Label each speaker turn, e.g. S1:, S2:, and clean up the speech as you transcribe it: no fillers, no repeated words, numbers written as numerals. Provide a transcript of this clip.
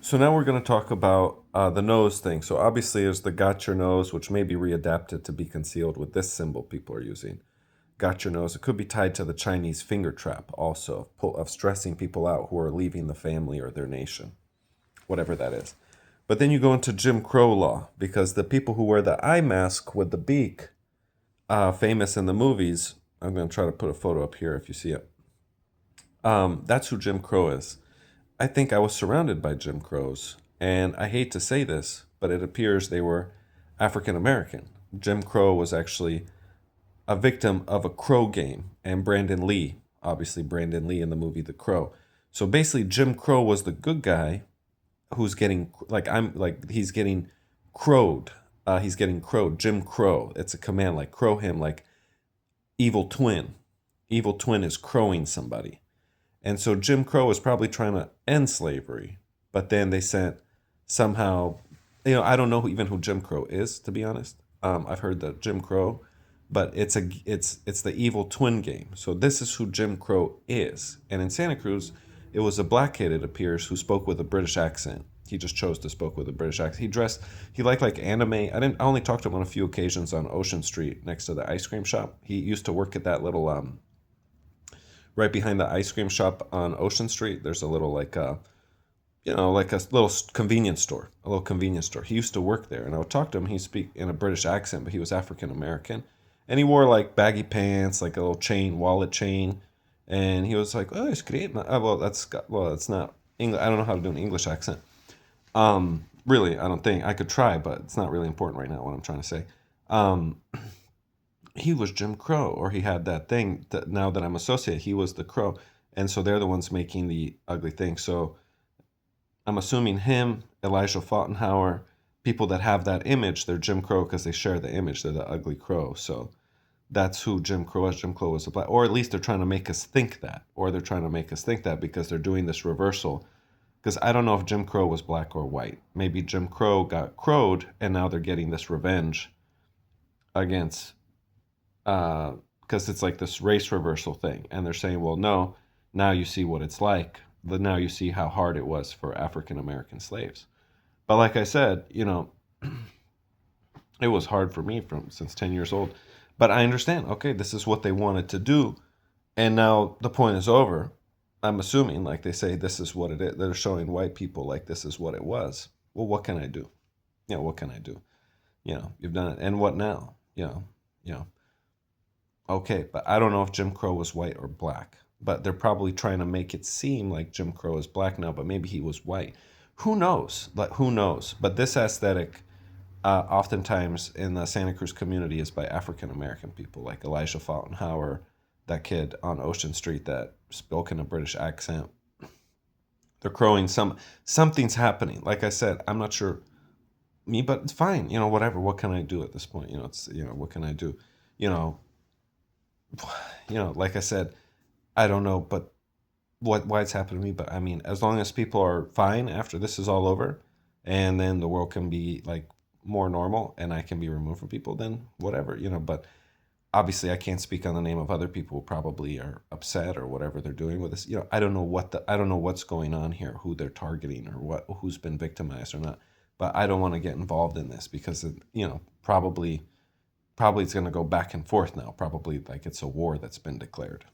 S1: So now we're going to talk about the nose thing. So obviously there's the got your nose, which may be readapted to be concealed with this symbol people are using. Got your nose. It could be tied to the Chinese finger trap also, of stressing people out who are leaving the family or their nation, whatever that is. But then you go into Jim Crow law, because the people who wear the eye mask with the beak, famous in the movies, I'm going to try to put a photo up here if you see it. That's who Jim Crow is. I think I was surrounded by Jim Crows, and I hate to say this, but it appears they were African American. Jim Crow was actually a victim of a Crow game, and Brandon Lee, obviously Brandon Lee in the movie The Crow. So basically, Jim Crow was the good guy who's getting he's getting crowed. He's getting crowed. Jim Crow. It's a command like crow him, like evil twin. Evil twin is crowing somebody. And so Jim Crow was probably trying to end slavery, but then they sent somehow, I don't know even who Jim Crow is, to be honest. I've heard that Jim Crow, but it's the evil twin game. So this is who Jim Crow is. And in Santa Cruz, it was a black kid, it appears, who spoke with a British accent. He just chose to spoke with a British accent. He liked like anime. I only talked to him on a few occasions on Ocean Street next to the ice cream shop. He used to work at that little right behind the ice cream shop on Ocean Street. There's a little like a little convenience store, a little convenience store. He used to work there, and I would talk to him. He'd speak in a British accent, but he was African American, and he wore like baggy pants, like a little wallet chain, and he was like, "Oh, it's great." That's not English. I don't know how to do an English accent. Really, I don't think I could try, but it's not really important right now. What I'm trying to say. Um, he was Jim Crow, or he had that thing that now that I'm associated, he was the Crow. And so they're the ones making the ugly thing. So I'm assuming him, Elijah Fautenhauer, people that have that image, they're Jim Crow because they share the image. They're the ugly crow. So that's who Jim Crow is. Jim Crow is a black, or at least they're trying to make us think that, because they're doing this reversal. Because I don't know if Jim Crow was black or white. Maybe Jim Crow got crowed, and now they're getting this revenge against, because it's like this race reversal thing, and they're saying, well, no, now you see what it's like. But now you see how hard it was for African American slaves. But like I said, it was hard for me since 10 years old. But I understand. Okay, this is what they wanted to do, and now the point is over. I'm assuming, like they say, this is what it is. They're showing white people like this is what it was. Well, what can I do? What can I do? You've done it, and what now? You know. Okay, but I don't know if Jim Crow was white or black. But they're probably trying to make it seem like Jim Crow is black now, but maybe he was white. Who knows? Like, who knows? But this aesthetic, oftentimes in the Santa Cruz community, is by African American people, like Elijah Fautenhauer, that kid on Ocean Street that spoke in a British accent. They're crowing. Something's happening. Like I said, I'm not sure me, but it's fine. Whatever. What can I do at this point? What can I do? You know, like I said, I don't know, but why it's happened to me. But I mean, as long as people are fine after this is all over, and then the world can be like more normal, and I can be removed from people, then whatever. But obviously, I can't speak on the name of other people who probably are upset or whatever they're doing with this. I don't know I don't know what's going on here, who they're targeting, or who's been victimized or not. But I don't want to get involved in this because probably it's going to go back and forth now. Probably like it's a war that's been declared.